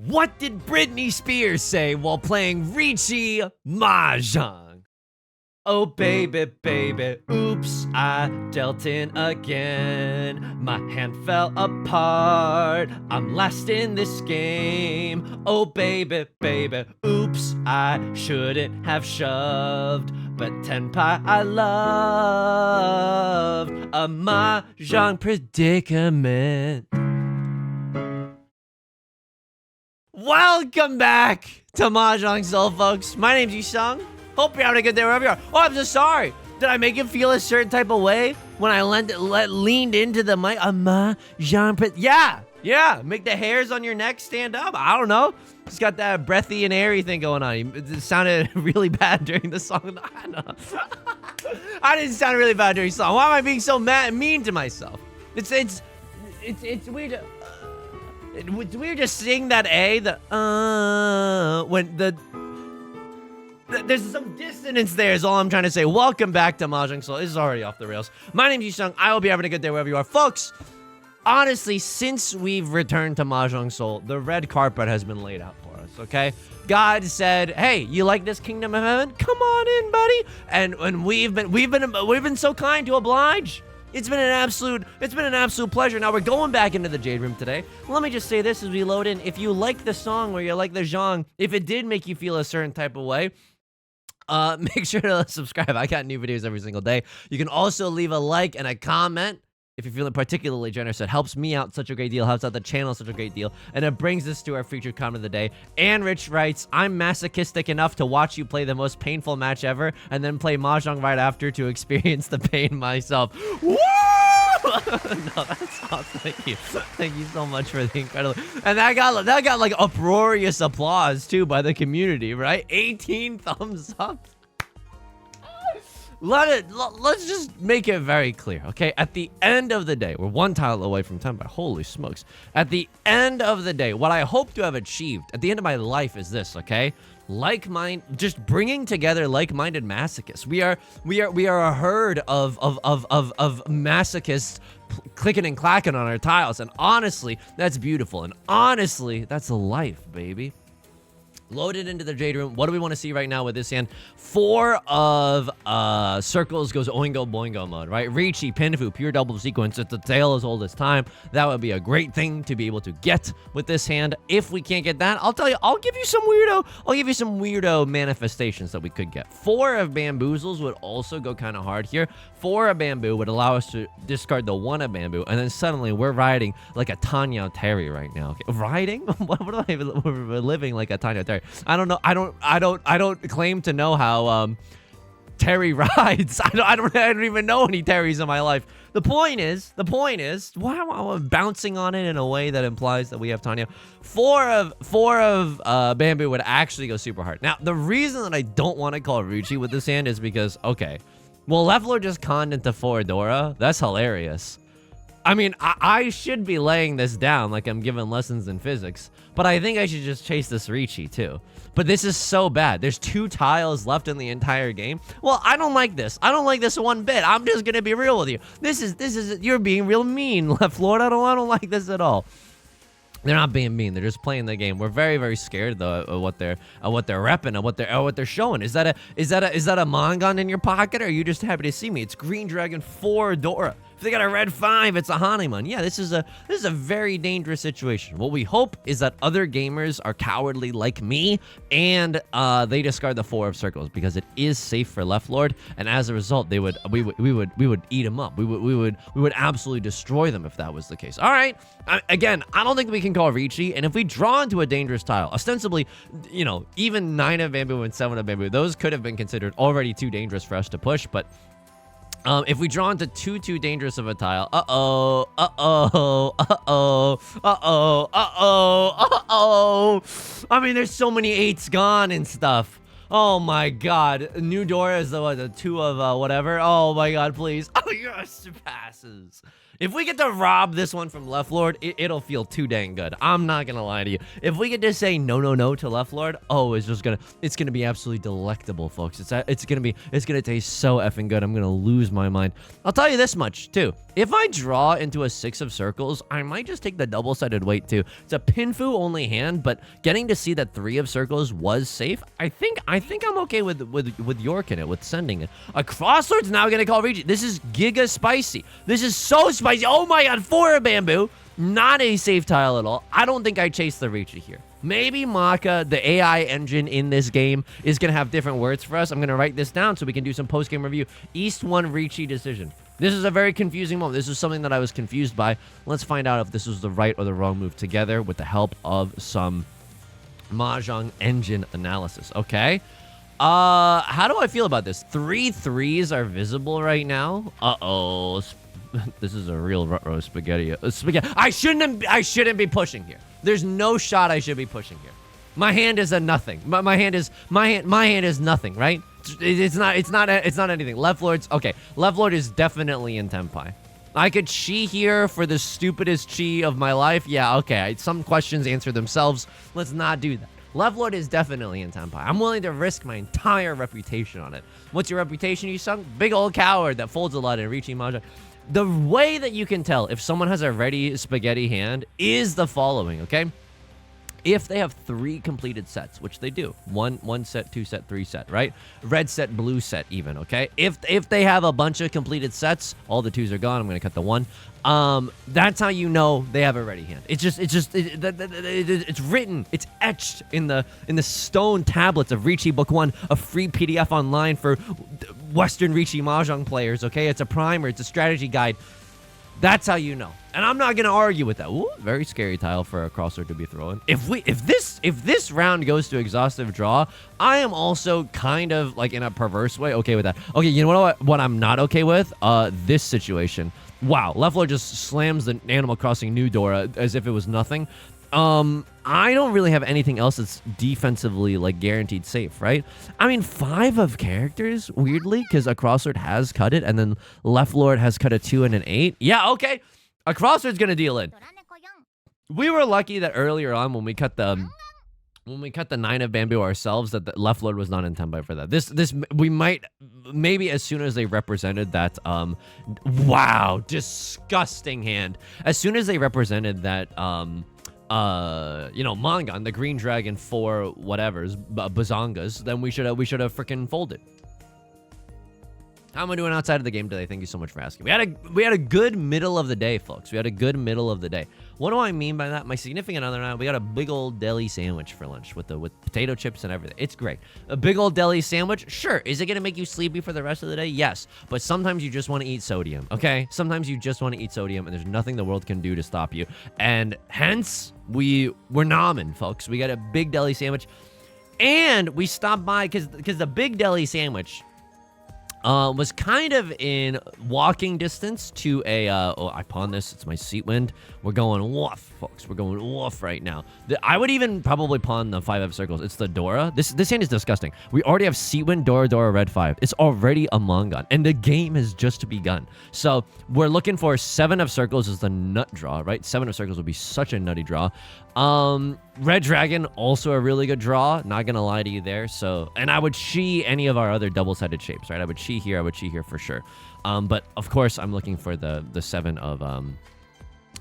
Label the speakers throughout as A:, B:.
A: What did Britney Spears say while playing Riichi Mahjong? Oh baby, baby, oops, I dealt in again. My hand fell apart, I'm last in this game. Oh baby, baby, oops, I shouldn't have shoved. But Tenpai I loved. A Mahjong predicament. Welcome back to Mahjong Soul, folks. My name's Yusong. Hope you're having a good day wherever you are. Oh, I'm so sorry. Did I make you feel a certain type of way when I leaned into the mic? A Mahjong yeah. Make the hairs on your neck stand up. I don't know. Just got that breathy and airy thing going on. It sounded really bad during the song. I didn't sound really bad during the song. Why am I being so mean to myself? It's weird. It's weird to sing that A, when there's some dissonance there is all I'm trying to say. Welcome back to Mahjong Soul. This is already off the rails. My name's Yusong. I hope you're having a good day wherever you are. Folks, honestly, since we've returned to Mahjong Soul, the red carpet has been laid out for us, okay? God said, hey, you like this kingdom of heaven? Come on in, buddy. And we've been so kind to oblige. It's been an absolute pleasure. Now we're going back into the Jade Room today. Let me just say this as we load in. If you like the song or you like the genre, if it did make you feel a certain type of way, make sure to subscribe. I got new videos every single day. You can also leave a like and a comment if you're feeling particularly generous. It helps me out such a great deal, helps out the channel such a great deal, and it brings us to our featured comment of the day. And Rich writes, I'm masochistic enough to watch you play the most painful match ever and then play Mahjong right after to experience the pain myself. Woo! No, that's awesome. Thank you. Thank you so much for the incredible. And that got like uproarious applause too by the community, right? 18 thumbs up. Let's just make it very clear, okay? At the end of the day, we're one tile away from 10, but holy smokes. At the end of the day, what I hope to have achieved at the end of my life is this, okay? Just bringing together like-minded masochists. We are a herd of masochists clicking and clacking on our tiles, and honestly, that's beautiful, and honestly, that's life, baby. Loaded into the Jade Room. What do we want to see right now with this hand? 4 of circles goes Oingo Boingo mode, right? Riichi, Pinfu, pure double sequence. It's a tale as old as time. That would be a great thing to be able to get with this hand. If we can't get that, I'll tell you, I'll give you some weirdo manifestations that we could get. 4 of bamboozles would also go kind of hard here. 4 of bamboo would allow us to discard the 1 of bamboo, and then suddenly we're riding like a Tanya Terry right now. Okay? Riding? What do I even? We're living like a Tanya Terry. I don't know. I don't claim to know how Terry rides. I don't even know any Terrys in my life. The point is, why am I bouncing on it in a way that implies that we have Tanya? 4 of bamboo would actually go super hard. Now, the reason that I don't want to call Riichi with this hand is because, okay, well, left lord just conned into 4 Dora. That's hilarious. I mean, I should be laying this down like I'm giving lessons in physics, but I think I should just chase this Riichi too. But this is so bad. There's 2 tiles left in the entire game. Well, I don't like this. I don't like this one bit. I'm just gonna be real with you. This is you're being real mean, left lord. I don't like this at all. They're not being mean. They're just playing the game. We're very, very scared though of what they're repping, of what they're showing. Is that a Mangon in your pocket, or are you just happy to see me? It's Green Dragon 4 Dora. If they got a red 5, it's a Hanuman. Yeah, this is a very dangerous situation. What we hope is that other gamers are cowardly like me, and they discard the 4 of circles because it is safe for left lord, and as a result, we would eat them up. We would absolutely destroy them if that was the case. All right. Again, I don't think we can call Riichi, and if we draw into a dangerous tile, ostensibly, you know, even 9 of bamboo and 7 of bamboo, those could have been considered already too dangerous for us to push, but if we draw into too dangerous of a tile, I mean, there's so many 8s gone and stuff. Oh my god. New Dora is the 2 of whatever. Oh my god, please. Oh yes, it passes. If we get to rob this one from Left Lord, it'll feel too dang good. I'm not gonna lie to you. If we get to say no to Left Lord, oh, it's gonna be absolutely delectable, folks. It's gonna taste so effing good. I'm gonna lose my mind. I'll tell you this much too. If I draw into a 6 of circles, I might just take the double-sided weight too. It's a Pinfu only hand, but getting to see that 3 of circles was safe, I think I'm okay with Yorkin it, with sending it. A Crossword's now gonna call Riichi. This is giga spicy. This is so spicy. Oh my god, 4 of bamboo. Not a safe tile at all. I don't think I chase the Riichi here. Maybe Maka, the AI engine in this game, is going to have different words for us. I'm going to write this down so we can do some post-game review. East 1 Riichi decision. This is a very confusing moment. This is something that I was confused by. Let's find out if this was the right or the wrong move together with the help of some Mahjong engine analysis. Okay. How do I feel about this? 3 3s are visible right now. Uh-oh. This is a real ruh-roh spaghetti. I shouldn't be pushing here. There's no shot I should be pushing here. My hand is a nothing. My hand is nothing, right? It's not anything. Left Lord's okay. Left Lord is definitely in Tenpai. I could chi here for the stupidest chi of my life. Yeah, okay. Some questions answer themselves. Let's not do that. Left Lord is definitely in Tenpai. I'm willing to risk my entire reputation on it. What's your reputation, Yusong? Big old coward that folds a lot in Riichi Mahjong. The way that you can tell if someone has a ready spaghetti hand is the following, okay? If they have 3 completed sets, which they do. One set, 2 set, 3 set, right? Red set, blue set even, okay? If they have a bunch of completed sets, all the 2s are gone. I'm going to cut the 1. That's how you know they have a ready hand. It's written, it's etched in the stone tablets of Riichi Book 1, a free PDF online for Western Riichi Mahjong players, okay? It's a primer, it's a strategy guide. That's how you know. And I'm not going to argue with that. Ooh, very scary tile for a crosser to be throwing. If this round goes to exhaustive draw, I am also kind of like in a perverse way okay with that. Okay, you know what I'm not okay with? This situation. Wow, Left Lord just slams the Animal Crossing new Dora as if it was nothing. I don't really have anything else that's defensively, like, guaranteed safe, right? I mean, 5 of characters, weirdly, because a Crossword has cut it, and then Left Lord has cut a 2 and an 8. Yeah, okay. A Crossword's gonna deal in. We were lucky that earlier on when we cut the 9 of bamboo ourselves, that the Left Lord was not in Tenpai for that. This we might, maybe as soon as they represented that, wow, disgusting hand. As soon as they represented that, Mangan, the green dragon for whatever's, Bazongas, then we should have freaking folded. How am I doing outside of the game today? Thank you so much for asking. We had a good middle of the day, folks. We had a good middle of the day. What do I mean by that? My significant other and I, we got a big old deli sandwich for lunch with potato chips and everything. It's great. A big old deli sandwich? Sure. Is it going to make you sleepy for the rest of the day? Yes. But sometimes you just want to eat sodium, okay? Sometimes you just want to eat sodium, and there's nothing the world can do to stop you. And hence, we're nomming, folks. We got a big deli sandwich. And we stopped by, because the big deli sandwich was kind of in walking distance to a, I pawned this, it's my seat wind. We're going woof, folks. We're going woof right now. I would even probably pawn the 5 of circles. It's the Dora. This hand is disgusting. We already have seat wind, Dora, red 5. It's already a Mangan, and the game has just begun. So we're looking for 7 of circles is the nut draw, right? 7 of circles would be such a nutty draw. Red Dragon, also a really good draw. Not gonna lie to you there. So, and I would chi any of our other double-sided shapes, right? I would chi here for sure. But of course, I'm looking for the 7 of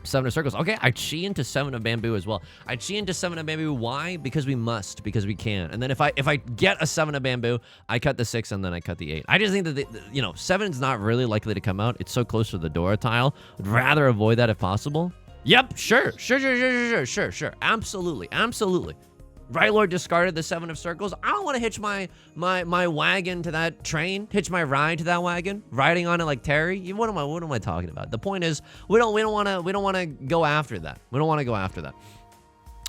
A: circles. Okay, I chi into 7 of bamboo as well. I chi into 7 of bamboo. Why? Because we must. Because we can. And then if I get a 7 of bamboo, I cut the 6 and then I cut the 8. I just think that 7's not really likely to come out. It's so close to the Dora tile. I'd rather avoid that if possible. Yep, sure. Absolutely. Right Lord discarded the 7 of circles. I don't want to hitch my wagon to that train, hitch my ride to that wagon, riding on it like Terry. What am I talking about? The point is, we don't want to go after that. We don't want to go after that.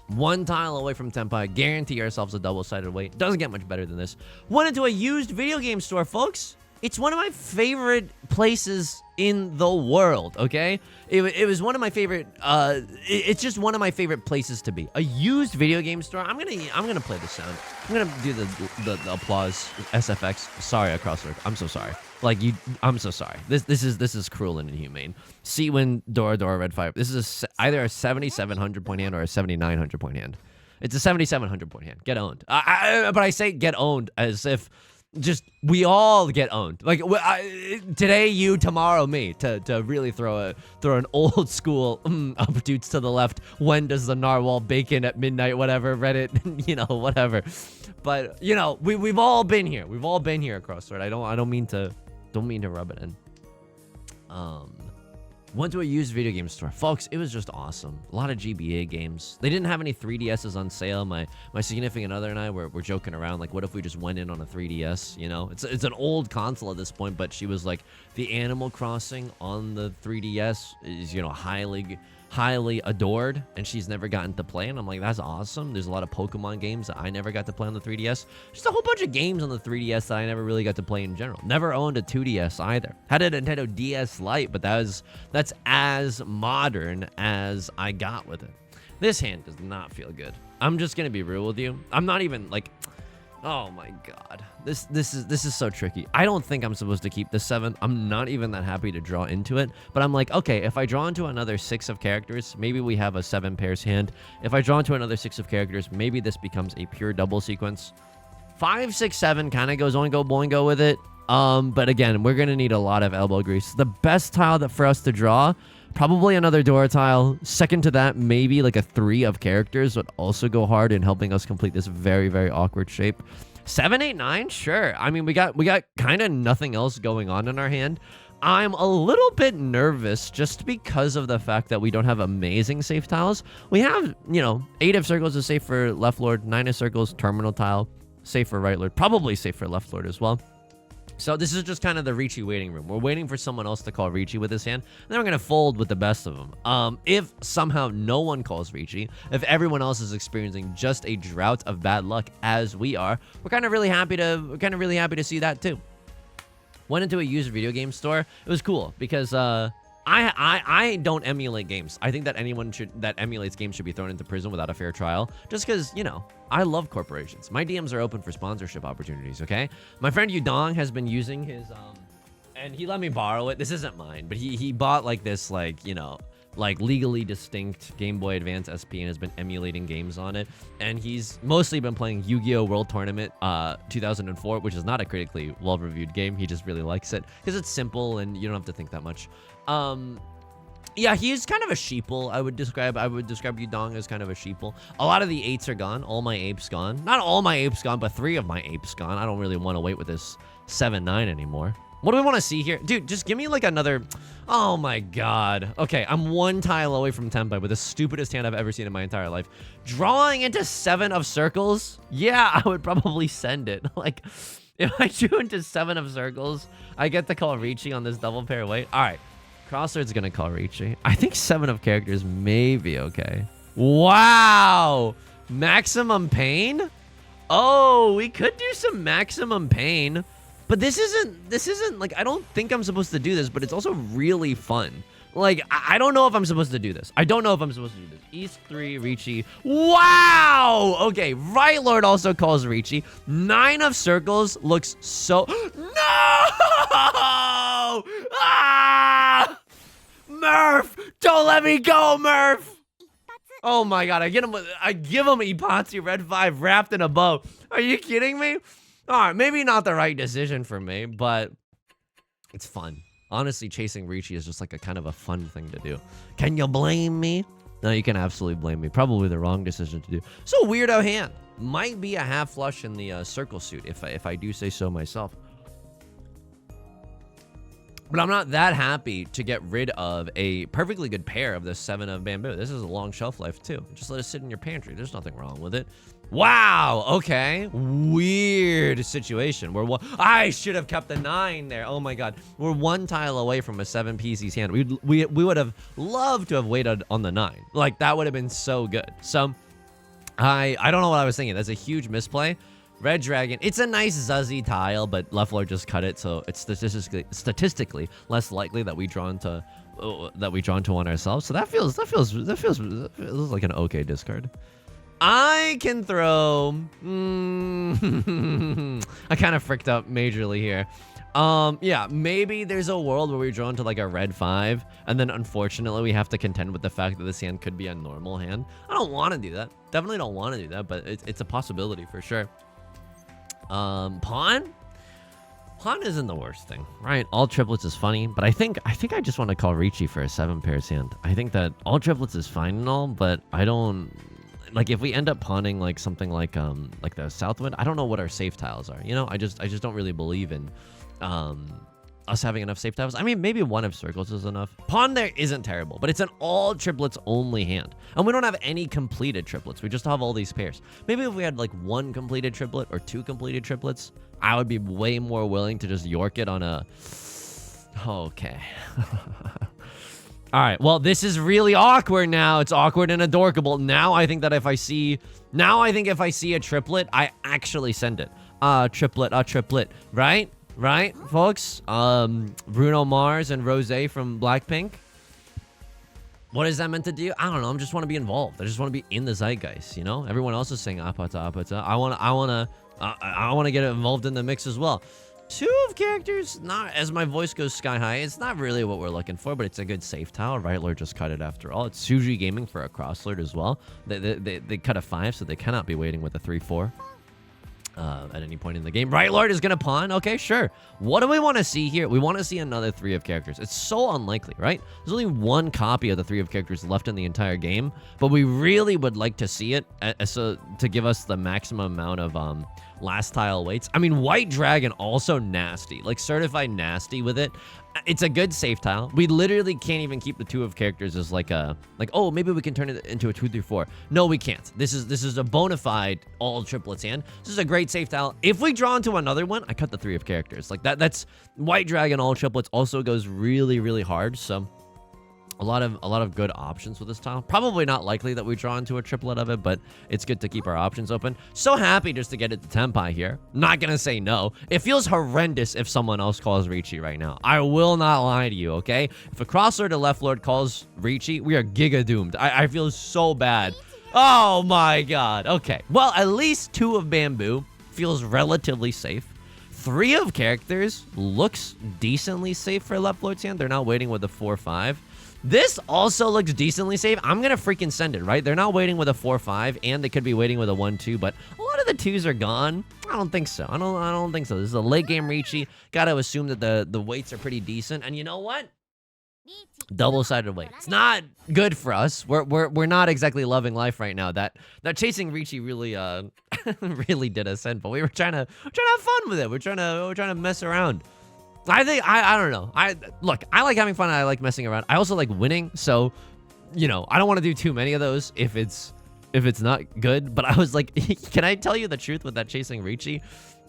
A: 1 tile away from Tenpai. Guarantee ourselves a double-sided weight. Doesn't get much better than this. Went into a used video game store, folks. It's one of my favorite places in the world, okay? It was one of my favorite, it's just one of my favorite places to be. A used video game store. I'm gonna play the sound. I'm gonna do the applause, SFX. Sorry, Crossword. I'm so sorry. Like, I'm so sorry. This is cruel and inhumane. See when Dora Red 5. This is either a 7,700 point hand or a 7,900 point hand. It's a 7,700 point hand. Get owned. But I say get owned as if just we all get owned. Like today you, tomorrow me. To really throw an old school up dudes to the left. When does the narwhal bacon at midnight? Whatever, Reddit. You know, whatever. But you know, we've all been here. We've all been here, Crossword. I don't mean to rub it in. Went to a used video game store. Folks, it was just awesome. A lot of GBA games. They didn't have any 3DSs on sale. My significant other and I were joking around, like, what if we just went in on a 3DS, you know? It's an old console at this point, but she was like, the Animal Crossing on the 3DS is, you know, highly adored, and she's never gotten to play, and I'm like, that's awesome. There's a lot of Pokemon games that I never got to play on the 3DS. Just a whole bunch of games on the 3DS that I never really got to play in general. Never owned a 2DS either. Had a Nintendo DS Lite, but that's as modern as I got with it. This hand does not feel good. I'm just gonna be real with you. I'm not even like, oh my god. This is so tricky. I don't think I'm supposed to keep this 7. I'm not even that happy to draw into it. But I'm like, okay, if I draw into another 6 of characters, maybe we have a 7 pairs hand. If I draw into another 6 of characters, maybe this becomes a pure double sequence. 5, 6, 7 kind of goes oingo boingo with it. But again, we're gonna need a lot of elbow grease. The best tile for us to draw, probably another Dora tile. Second to that, maybe like a 3 of characters would also go hard in helping us complete this very, very awkward shape. 7, 8, 9, sure. I mean, we got kind of nothing else going on in our hand. I'm a little bit nervous just because of the fact that we don't have amazing safe tiles. We have, you know, 8 of circles is safe for left lord, 9 of circles, terminal tile, safe for right lord, probably safe for left lord as well. So this is just kind of the Riichi waiting room. We're waiting for someone else to call Riichi with his hand, and then we're going to fold with the best of them. If somehow no one calls Riichi, if everyone else is experiencing just a drought of bad luck as we are, we're kind of really happy to see that too. Went into a used video game store. It was cool because I don't emulate games. I think that anyone that emulates games should be thrown into prison without a fair trial. Just because, you know, I love corporations. My DMs are open for sponsorship opportunities, okay? My friend Yudong has been using his, and he let me borrow it. This isn't mine, but he bought like this, like, you know, like legally distinct Game Boy Advance SP and has been emulating games on it. And he's mostly been playing Yu-Gi-Oh! World Tournament 2004, which is not a critically well-reviewed game. He just really likes it because it's simple and you don't have to think that much. Yeah, he's kind of a sheeple. I would describe Yudong as kind of a sheeple. A lot of the 8s are gone. All my apes gone. Not all my apes gone, but 3 of my apes gone. I don't really want to wait with this 7-9 anymore. What do we want to see here? Dude, just give me like another... Oh my god. Okay, I'm 1 tile away from Tenpai with the stupidest hand I've ever seen in my entire life. Drawing into 7 of circles? Yeah, I would probably send it. Like, if I drew into 7 of circles, I get to call Riichi on this double pair weight. All right. Crossword's gonna call Riichi. I think 7 of characters may be okay. Wow! Maximum pain? Oh, we could do some maximum pain. But this isn't like, I don't think I'm supposed to do this, but it's also really fun. Like, I don't know if I'm supposed to do this. I don't know if I'm supposed to do this. East 3, Riichi. Wow! Okay, Right Lord also calls Riichi. 9 of circles looks so... No! Ah! Murph! Don't let me go, Murph! Oh my god, I give him Ipatsu Red 5 wrapped in a bow. Are you kidding me? Alright, maybe not the right decision for me, but it's fun. Honestly, chasing Riichi is just like a kind of a fun thing to do. Can you blame me? No, you can absolutely blame me. Probably the wrong decision to do. So weirdo hand. Might be a half flush in the circle suit, if I do say so myself. But I'm not that happy to get rid of a perfectly good pair of the 7 of bamboo. This is a long shelf life too. Just let it sit in your pantry. There's nothing wrong with it. Wow. Okay. Weird situation. I should have kept the 9 there. Oh my god. We're 1 tile away from a 7 PC's hand. We would have loved to have waited on the 9. Like, that would have been so good. So I don't know what I was thinking. That's a huge misplay. Red dragon. It's a nice Zuzzy tile, but left lord just cut it, so it's statistically less likely that we draw into one ourselves. So that feels like an okay discard. I can throw. I kind of fricked up majorly here. Yeah, maybe there's a world where we draw into like a red 5, and then unfortunately we have to contend with the fact that this hand could be a normal hand. I don't want to do that. Definitely don't want to do that, but it's a possibility for sure. Pawn isn't the worst thing, right? All triplets is funny, but I think I just want to call Riichi for a 7 pairs hand. I think that all triplets is fine and all, but I don't like if we end up pawning like something like the Southwind. I don't know what our safe tiles are. You know, I just don't really believe in us having enough safe tiles. I mean, maybe one of circles is enough. Pawn there isn't terrible, but it's an all triplets only hand. And we don't have any completed triplets. We just have all these pairs. Maybe if we had like 1 completed triplet or 2 completed triplets, I would be way more willing to just York it on a... Okay. All right, well, this is really awkward now. It's awkward and adorkable. Now I think that if I see a triplet, I actually send it. Triplet, right? Right, folks? Bruno Mars and Rosé from Blackpink. What is that meant to do? I don't know. I just want to be involved. I just want to be in the zeitgeist, you know? Everyone else is saying apata, apata. I want to get involved in the mix as well. 2 of characters, not as my voice goes sky high. It's not really what we're looking for, but it's a good safe tile. Right Lord just cut it after all. It's Suji Gaming for a cross lord as well. They cut a 5, so they cannot be waiting with a 3-4. At any point in the game. Right Lord is gonna pawn. Okay, sure. What do we want to see here? We want to see another 3 of characters. It's so unlikely, right? There's only 1 copy of the 3 of characters left in the entire game, but we really would like to see it so to give us the maximum amount of last tile weights. I mean, White Dragon also nasty, like certified nasty with it. It's a good safe tile. We literally can't even keep the 2 of characters as like oh, maybe we can turn it into a 2-3-4. No, we can't. This is a bona fide all triplets hand. This is a great safe tile. If we draw into another one, I cut the 3 of characters. Like that's White Dragon all triplets also goes really, really hard. So a lot of good options with this tile. Probably not likely that we draw into a triplet of it, but it's good to keep our options open. So happy just to get it to Tenpai here. Not gonna say no. It feels horrendous if someone else calls Riichi right now. I will not lie to you, okay? If a crosslord or left lord calls Riichi, we are giga doomed. I feel so bad. Oh my god. Okay. Well, at least 2 of bamboo feels relatively safe. 3 of characters looks decently safe for left lord's hand. They're not waiting with a 4-5. This also looks decently safe. I'm going to freaking send it, right? They're not waiting with a 4-5, and they could be waiting with a 1-2, but a lot of the 2s are gone. I don't think so. I don't think so. This is a late game Riichi. Got to assume that the weights are pretty decent. And you know what? Double-sided weight. It's not good for us. We're not exactly loving life right now. That chasing Riichi really really did us in, but we were trying to have fun with it. We're trying to mess around. I think I don't know. Look, I like having fun and I like messing around. I also like winning, so you know, I don't want to do too many of those if it's not good. But I was like, can I tell you the truth with that chasing Riichi?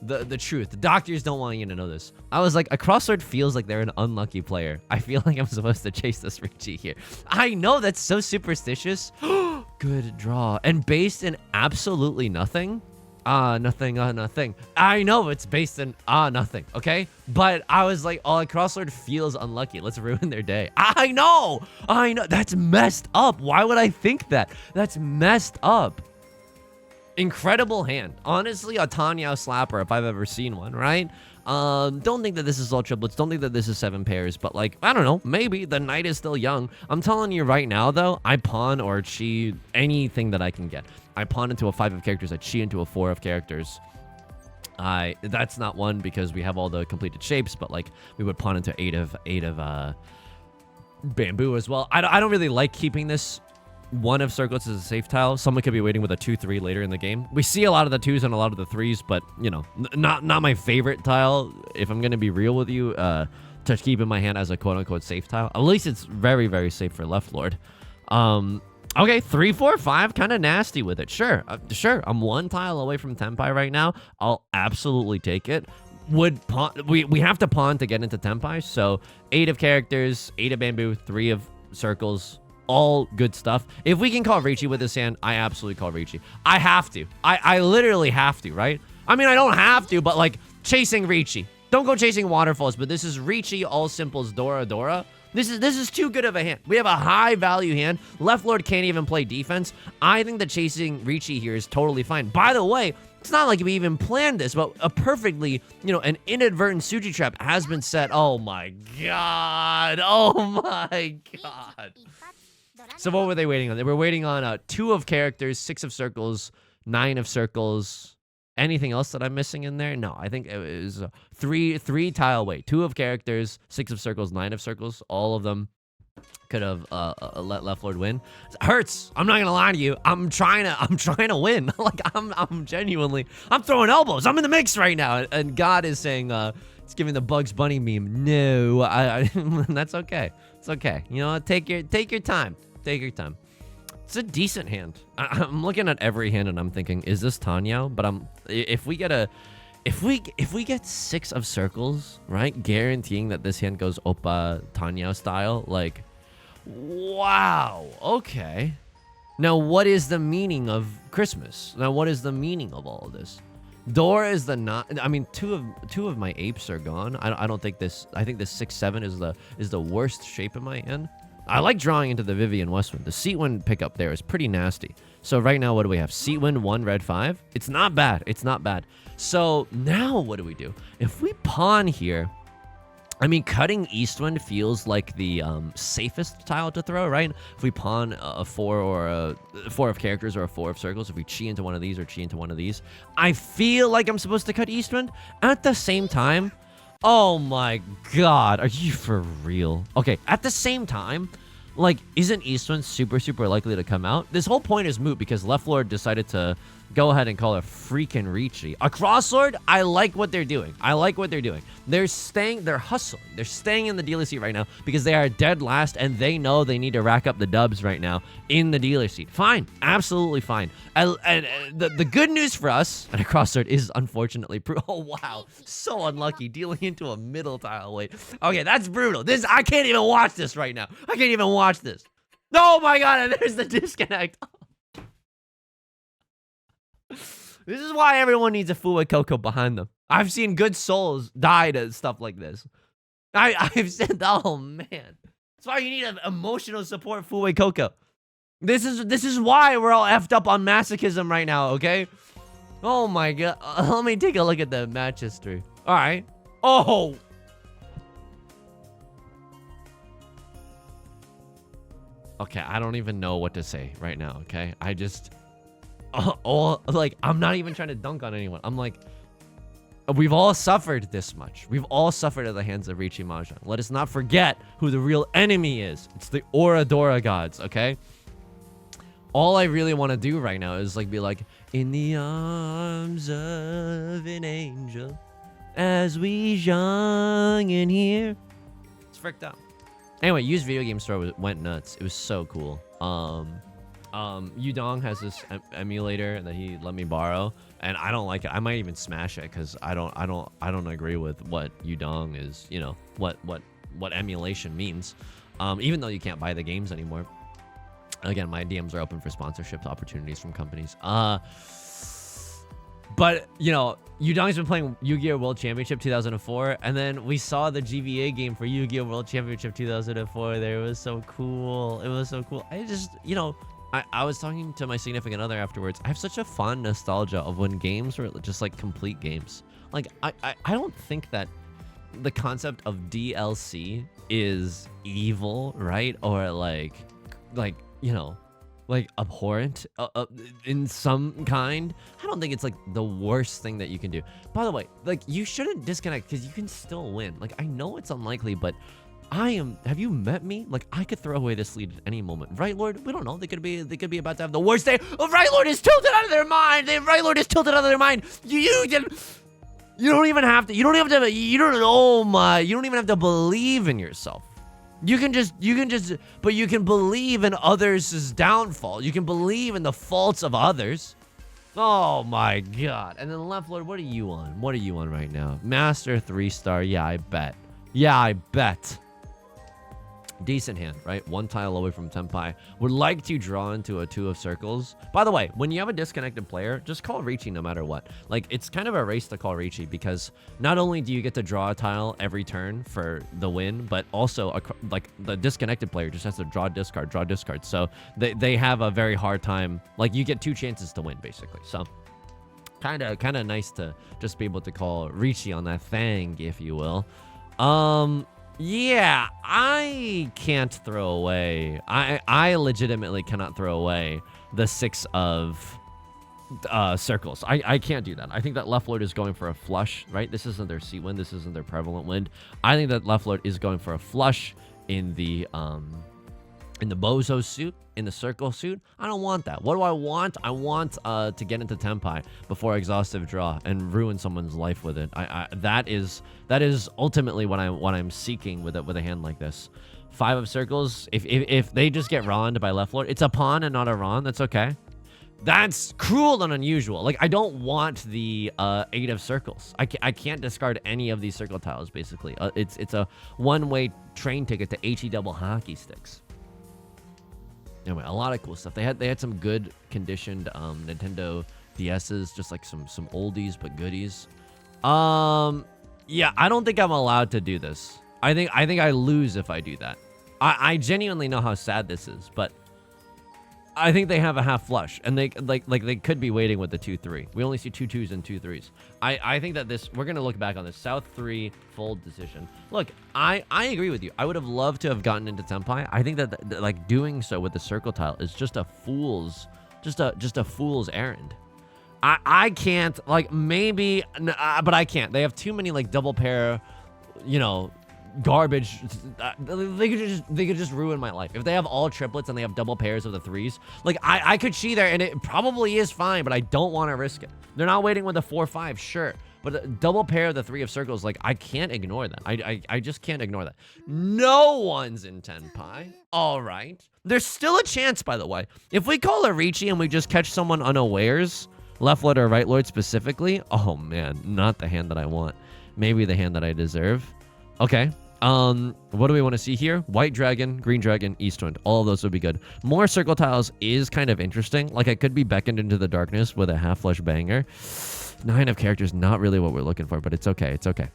A: The truth. The doctors don't want you to know this. I was like, a crosslord feels like they're an unlucky player. I feel like I'm supposed to chase this Riichi here. I know that's so superstitious. Good draw. And based in absolutely nothing. Nothing. I know it's based in nothing, okay? But I was like, oh, a crosslord feels unlucky. Let's ruin their day. I know. That's messed up. Why would I think that? That's messed up. Incredible hand. Honestly, a Tanyao slapper if I've ever seen one, right? Don't think that this is all triplets. Don't think that this is 7 pairs. But like, I don't know. Maybe the night is still young. I'm telling you right now, though, I pawn or chi anything that I can get. I pawn into a 5 of characters. I chi into a 4 of characters. That's not one because we have all the completed shapes. But like, we would pawn into 8 of bamboo as well. I don't really like keeping this 1 of circlets as a safe tile. Someone could be waiting with a 2-3 later in the game. We see a lot of the 2s and a lot of the 3s, but you know, not my favorite tile. If I'm gonna be real with you, to keep in my hand as a quote-unquote safe tile. At least it's very, very safe for left lord. Okay, 3, 4, 5, kind of nasty with it. Sure. I'm 1 tile away from Tenpai right now. I'll absolutely take it. We have to pawn to get into Tenpai. So 8 of characters, 8 of bamboo, 3 of circles. All good stuff. If we can call Riichi with this hand, I absolutely call Riichi. I have to. I literally have to, right? I mean, I don't have to, but like chasing Riichi. Don't go chasing waterfalls, but this is Riichi, all simples, Dora. This is too good of a hand. We have a high value hand. Left Lord can't even play defense. I think that chasing Riichi here is totally fine. By the way, it's not like we even planned this, but a perfectly, an inadvertent Suji trap has been set. Oh my god. Oh my god. So what were they waiting on? They were waiting on 2 of characters, 6 of circles, 9 of circles. Anything else that I'm missing in there? No, I think it was 3 tile wait. 2 of characters, 6 of circles, 9 of circles. All of them could have let Left Lord win. It hurts. I'm not gonna lie to you. I'm trying to win. Like I'm genuinely. I'm throwing elbows. I'm in the mix right now. And God is saying, it's giving the Bugs Bunny meme. No, I that's okay. It's okay. Take your time. Take your time. It's a decent hand. I'm looking at every hand and I'm thinking, is this Tenhou? But if we get 6 of circles, right? Guaranteeing that this hand goes Oppa Tenhou style, like, wow, okay. Now, what is the meaning of Christmas? Now, what is the meaning of all of this? Dora is I mean, two of my apes are gone. I don't think this. I think this 6-7 is the worst shape in my hand. I like drawing into the Vivian Westwind. The seat wind pickup there is pretty nasty. So right now, what do we have? Seat wind 1, red 5. It's not bad. It's not bad. So now what do we do? If we pawn here, I mean, cutting Eastwind feels like the safest tile to throw, right? If we pawn a 4 or a 4 of characters or a 4 of circles, if we chi into one of these or chi into one of these, I feel like I'm supposed to cut Eastwind. At the same time, oh my god, are you for real? Okay, at the same time, like, isn't Eastwind super, super likely to come out? This whole point is moot because Left Lord decided to go ahead and call a freaking Riichi. A Crosslord, I like what they're doing. I like what they're doing. They're hustling. They're staying in the dealer seat right now because they are dead last and they know they need to rack up the dubs right now in the dealer seat. Fine. Absolutely fine. And the good news for us, and a Crosslord is unfortunately, oh wow, so unlucky, dealing into a middle tile weight. Okay, that's brutal. I can't even watch this right now. I can't even watch this. Oh my god, and there's the disconnect. This is why everyone needs a Fue Coco behind them. I've seen good souls die to stuff like this. I've said, oh man. That's why you need an emotional support Fue Coco. This is why we're all effed up on masochism right now, okay? Oh my god. Let me take a look at the match history. Alright. Oh! Okay, I don't even know what to say right now, okay? I just... like, I'm not even trying to dunk on anyone. I'm like, we've all suffered this much. We've all suffered at the hands of Riichi Mahjong. Let us not forget who the real enemy is. It's the Dora gods, okay? All I really want to do right now is like be like, in the arms of an angel, as we young in here. It's fricked out. Anyway, used video game store went nuts. It was so cool. Yudong has this emulator that he let me borrow, and I don't like it. I might even smash it because I don't agree with what Yudong is. What emulation means. Even though you can't buy the games anymore. Again, my DMs are open for sponsorship opportunities from companies. But Yudong's been playing Yu-Gi-Oh! World Championship 2004, and then we saw the GBA game for Yu-Gi-Oh! World Championship 2004 there. It was so cool. It was so cool. I just, I was talking to my significant other afterwards. I have such a fond nostalgia of when games were just like complete games. Like, I don't think that the concept of DLC is evil, right? Or like abhorrent in some kind. I don't think it's like the worst thing that you can do. By the way, like, you shouldn't disconnect because you can still win. Like, I know it's unlikely, but have you met me? Like, I could throw away this lead at any moment. Right, Lord? We don't know. They could be about to have the worst day. Oh, Right Lord is tilted out of their mind. Right Lord is tilted out of their mind. You don't even have to. You don't even have to believe in yourself. You can believe in others' downfall. You can believe in the faults of others. Oh my god. And then Left Lord, what are you on? What are you on right now? Master 3-star. Yeah, I bet. Decent hand, right? One tile away from Tenpai. Would like to draw into a 2 of circles. By the way, when you have a disconnected player, just call Riichi no matter what. Like, it's kind of a race to call Riichi because not only do you get to draw a tile every turn for the win, but also, like, the disconnected player just has to draw, discard. So they have a very hard time. Like, you get 2 chances to win, basically. So kind of nice to just be able to call Riichi on that thing, if you will. Yeah, I can't throw away. I legitimately cannot throw away the 6 of circles. I can't do that. I think that left lord is going for a flush, right? This isn't their seat wind. This isn't their prevalent wind. I think that left lord is going for a flush in the bozo suit, in the circle suit. I don't want that. What do I want? I want to get into Tenpai before exhaustive draw and ruin someone's life with it. That is ultimately what I'm seeking with a hand like this. 5 of circles. If they just get Ron'd by left lord, it's a pawn and not a Ron. That's okay. That's cruel and unusual. Like, I don't want the 8 of circles. I can't discard any of these circle tiles, basically. It's a one-way train ticket to HE double hockey sticks. Anyway, a lot of cool stuff. They had some good conditioned Nintendo DSs, just like some oldies but goodies. Yeah, I don't think I'm allowed to do this. I think I lose if I do that. I genuinely know how sad this is, but I think they have a half flush, and they they could be waiting with the 2-3. We only see 2 2s and 2 3s. I think that we're gonna look back on this South 3 fold decision. Look, I agree with you. I would have loved to have gotten into Tenpai. I think that like doing so with the circle tile is just a fool's errand. I can't, like, maybe, but I can't. They have too many like double pair, you know, garbage. They could just ruin my life if they have all triplets and they have double pairs of the 3s. Like, I could chi there and it probably is fine, but I don't want to risk it. They're not waiting with a 4-5, sure, but a double pair of the 3 of circles, like, I can't ignore that. I just can't ignore that. No one's in Tenpai. All right, there's still a chance, by the way, if we call a Riichi and we just catch someone unawares, left lord or right lord specifically. Oh man, not the hand that I want. Maybe the hand that I deserve. Okay. What do we want to see here? White dragon, green dragon, east wind. All of those would be good. More circle tiles is kind of interesting. Like, I could be beckoned into the darkness with a half flush banger. 9 of characters, not really what we're looking for, but it's okay. It's okay.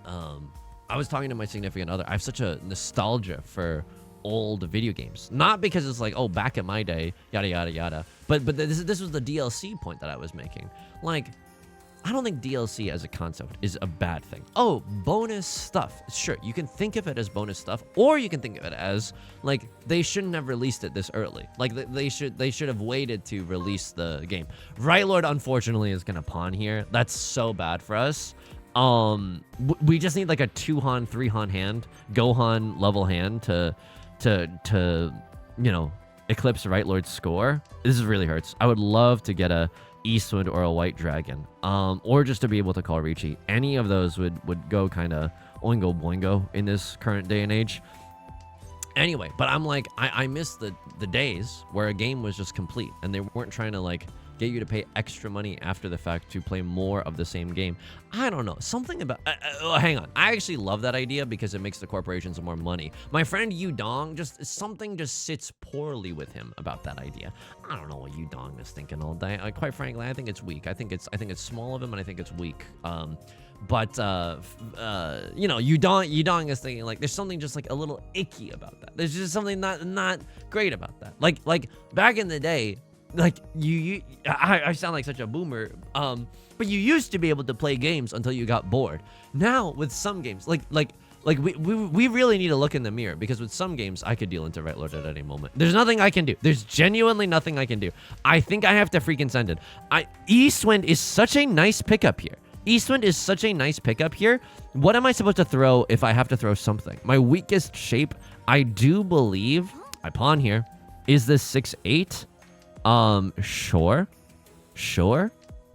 A: I was talking to my significant other. I have such a nostalgia for old video games. Not because it's like, oh, back in my day, yada, yada, yada. But this was the DLC point that I was making. Like, I don't think DLC as a concept is a bad thing. Oh, bonus stuff. Sure, you can think of it as bonus stuff, or you can think of it as, like, they shouldn't have released it this early. Like, they should have waited to release the game. Right Lord, unfortunately, is gonna pawn here. That's so bad for us. We just need like a 2-Han, 3-Han hand, Gohan level hand to you know, eclipse Right Lord's score. This really hurts. I would love to get a Eastwind or a White Dragon, or just to be able to call Riichi. Any of those would go kind of oingo boingo in this current day and age. Anyway, but I'm like, I miss the days where a game was just complete and they weren't trying to like get you to pay extra money after the fact to play more of the same game. I don't know, something about hang on, I actually love that idea because it makes the corporations more money. My friend Yudong, something just sits poorly with him about that idea. I don't know what Yudong is thinking all day. Quite frankly, I think it's weak. I think it's small of him, and I think it's weak. But you know, Yudong is thinking like there's something just like a little icky about that. There's just something not great about that. Like back in the day, like I sound like such a boomer, but you used to be able to play games until you got bored. Now with some games, like we really need to look in the mirror, because with some games I could deal into Right Lord at any moment. There's nothing I can do. There's genuinely nothing I can do. I think I have to freaking send it. Eastwind is such a nice pickup here. Eastwind is such a nice pickup here. What am I supposed to throw if I have to throw something? My weakest shape, I do believe, I pawn here, is this 6-8. Sure.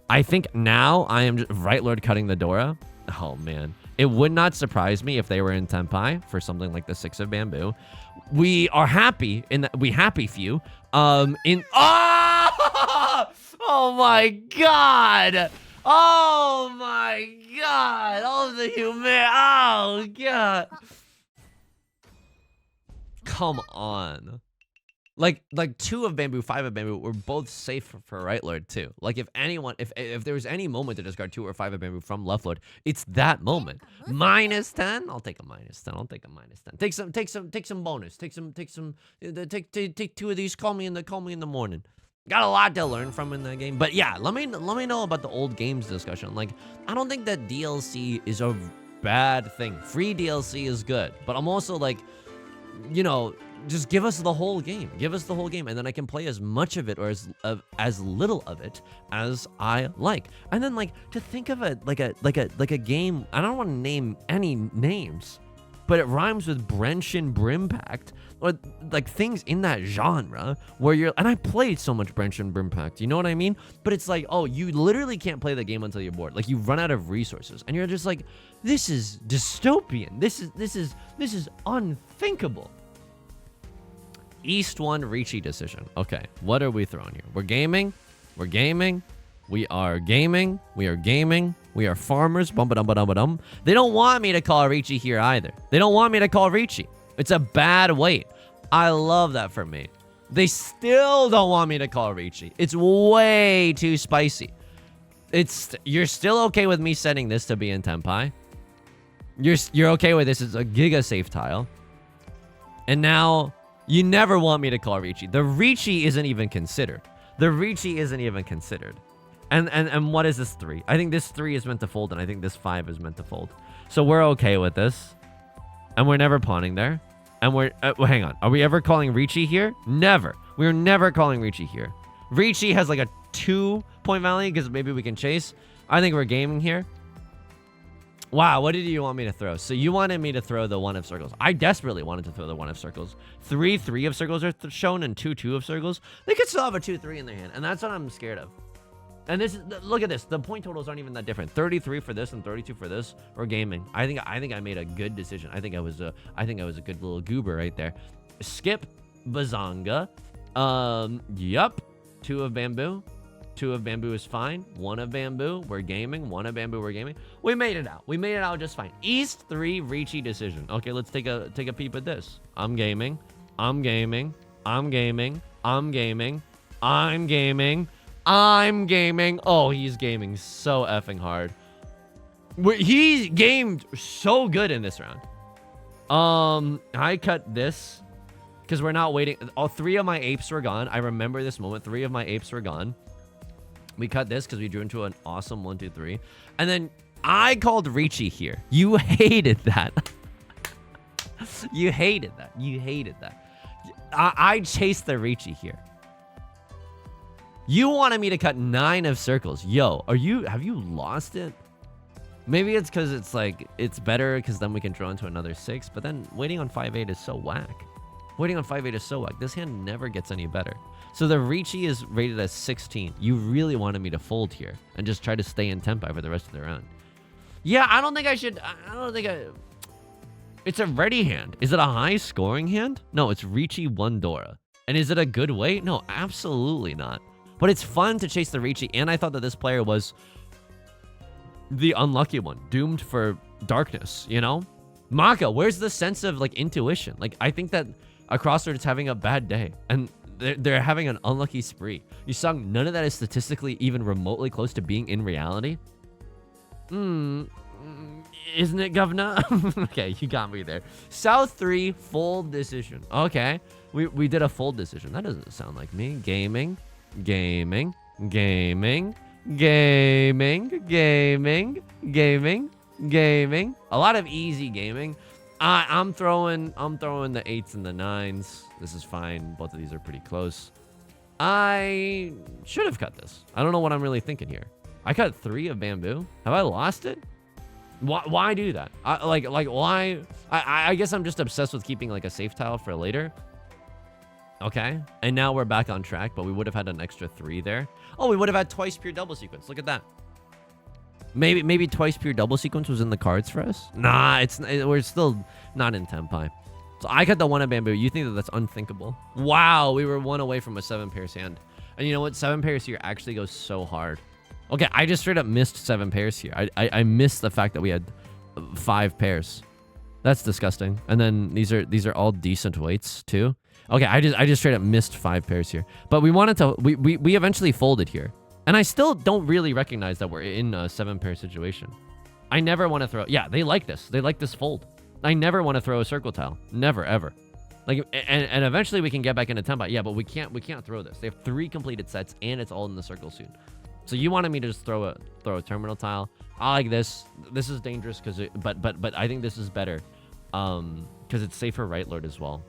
A: I think now I am just Right Lord cutting the Dora. Oh man, it would not surprise me if they were in Tenpai for something like the 6 of bamboo. We are happy in that we happy few. Oh my god. Oh my god. Oh the human. Oh god. come on. Like 2 of bamboo, 5 of bamboo, we're both safe for right lord too. Like if there was any moment to discard 2 or 5 of bamboo from left lord, it's that moment. -10. I'll take a -10. I'll take a -10. Take some bonus. Take 2 of these. Call me in the morning. Got a lot to learn from in that game. But yeah, let me know about the old games discussion. Like, I don't think that DLC is a bad thing. Free DLC is good, but I'm also like, you know, just give us the whole game. Give us the whole game, and then I can play as much of it or as little of it as I like. And then like to think of it like a game. I don't want to name any names, but it rhymes with Brenshin Brimpact, or like things in that genre where you're. And I played so much Brenshin Brimpact. You know what I mean? But it's like, oh, you literally can't play the game until you're bored. Like you run out of resources, and you're just like, this is dystopian. This is unthinkable. East 1 Riichi decision. Okay, what are we throwing here? We're gaming. We're gaming. We are gaming. We are gaming. We are farmers. Bum-ba-dum-ba-dum-ba-dum. They don't want me to call Riichi here either. They don't want me to call Riichi. It's a bad wait. I love that for me. They still don't want me to call Riichi. It's way too spicy. You're still okay with me setting this to be in Tenpai. You're okay with this as a Giga safe tile. And now you never want me to call Riichi. The Riichi isn't even considered. The Riichi isn't even considered. And what is this 3? I think this 3 is meant to fold, and I think this 5 is meant to fold. So we're okay with this. And we're never pawning there. And well, hang on. Are we ever calling Riichi here? Never. We're never calling Riichi here. Riichi has like a 2-point value because maybe we can chase. I think we're gaming here. Wow, what did you want me to throw? So you wanted me to throw the 1 of circles. I desperately wanted to throw the 1 of circles. 3 of circles are shown and 2 of circles. They could still have a 2-3 in their hand, and that's what I'm scared of. And this is, look at this. The point totals aren't even that different. 33 for this and 32 for this. Or gaming. I think I made a good decision. I think I was a good little goober right there. Skip Bazanga. Yup. 2 of bamboo. 2 of bamboo is fine. 1 of bamboo, we're gaming. 1 of bamboo, we're gaming. We made it out. We made it out just fine. East 3 Riichi decision. Okay, let's take a peep at this. I'm gaming. I'm gaming. I'm gaming. I'm gaming. I'm gaming. I'm gaming. Oh, he's gaming so effing hard. He gamed so good in this round. I cut this because we're not waiting. All 3 of my apes were gone. I remember this moment. 3 of my apes were gone. We cut this because we drew into an awesome 1, 2, 3. And then I called Riichi here. You hated that. You hated that. You hated that. I chased the Riichi here. You wanted me to cut 9 of circles. Yo, have you lost it? Maybe it's because it's like, it's better because then we can draw into another 6. But then waiting on 5-8 is so whack. Waiting on 5-8 is so whack. This hand never gets any better. So the Riichi is rated as 16. You really wanted me to fold here and just try to stay in Tenpai for the rest of the round. Yeah, I don't think I should. It's a ready hand. Is it a high scoring hand? No, it's Riichi 1 Dora. And is it a good weight? No, absolutely not. But it's fun to chase the Riichi. And I thought that this player was the unlucky one, doomed for darkness, you know? Maka, where's the sense of like intuition? Like, I think that a crosser is having a bad day. And they're having an unlucky spree. Yusong, none of that is statistically even remotely close to being in reality. Isn't it, governor? Okay, you got me there. South 3, fold decision. Okay, we did a fold decision. That doesn't sound like me. Gaming, gaming, gaming, gaming, gaming, gaming, gaming. A lot of easy gaming. I'm throwing the 8s and the 9s. This is fine. Both of these are pretty close. I should have cut this. I don't know what I'm really thinking here. I cut 3 of bamboo. Have I lost it? Why do that? Like why? I guess I'm just obsessed with keeping like a safe tile for later. Okay. And now we're back on track, but we would have had an extra 3 there. Oh, we would have had twice pure double sequence. Look at that. Maybe twice pure double sequence was in the cards for us. Nah, we're still not in Tenpai. So I cut the 1 of bamboo. You think that that's unthinkable? Wow, we were 1 away from a 7 pairs hand. And you know what? 7 pairs here actually goes so hard. Okay, I just straight up missed 7 pairs here. I missed the fact that we had 5 pairs. That's disgusting. And then these are all decent weights too. Okay, I just straight up missed 5 pairs here. But we wanted to we eventually folded here. And I still don't really recognize that we're in a 7-pair situation. I never want to throw. Yeah, they like this. They like this fold. I never want to throw a circle tile. Never ever. Like and eventually we can get back into tenpai. Yeah, but we can't throw this. They have 3 completed sets and it's all in the circle soon. So you wanted me to just throw a terminal tile. I like this. This is dangerous but I think this is better. Because it's safer right lord as well.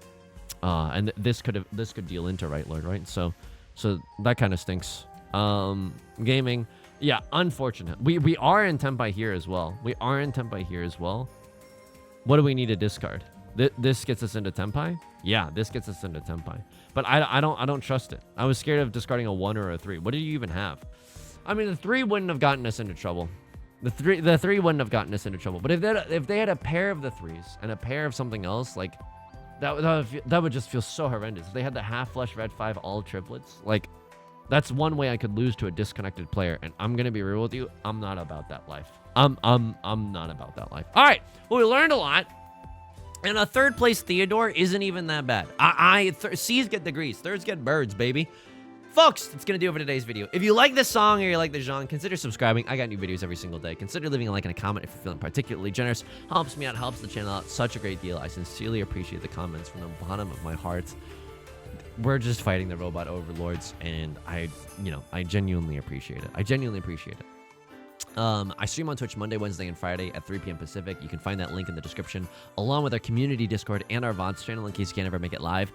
A: And this could deal into right lord, right? So that kind of stinks. Gaming. Yeah, unfortunate. We are in tenpai here as well. What do we need to discard? This gets us into tenpai? Yeah, this gets us into tenpai. But I don't trust it. I was scared of discarding a 1 or a 3. What do you even have? I mean, the 3 wouldn't have gotten us into trouble. The three wouldn't have gotten us into trouble. But if they had a pair of the 3s and a pair of something else, like that would just feel so horrendous. If they had the half flush red 5 all triplets, like that's one way I could lose to a disconnected player. And I'm gonna be real with you, I'm not about that life. I'm not about that life. All right, well, we learned a lot. And a 3rd place Theodore isn't even that bad. C's get degrees, 3rds get birds, baby. Folks, that's going to do it for today's video. If you like this song or you like the genre, consider subscribing. I got new videos every single day. Consider leaving a like and a comment if you're feeling particularly generous. Helps me out, helps the channel out. Such a great deal. I sincerely appreciate the comments from the bottom of my heart. We're just fighting the robot overlords, and I genuinely appreciate it. I stream on Twitch Monday, Wednesday, and Friday at 3 p.m. Pacific. You can find that link in the description, along with our community Discord and our VODs channel in case you can't ever make it live.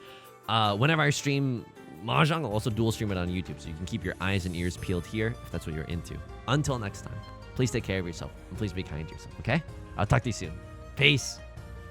A: Whenever I stream Mahjong, I'll also dual stream it on YouTube, so you can keep your eyes and ears peeled here if that's what you're into. Until next time, please take care of yourself, and please be kind to yourself, okay? I'll talk to you soon. Peace.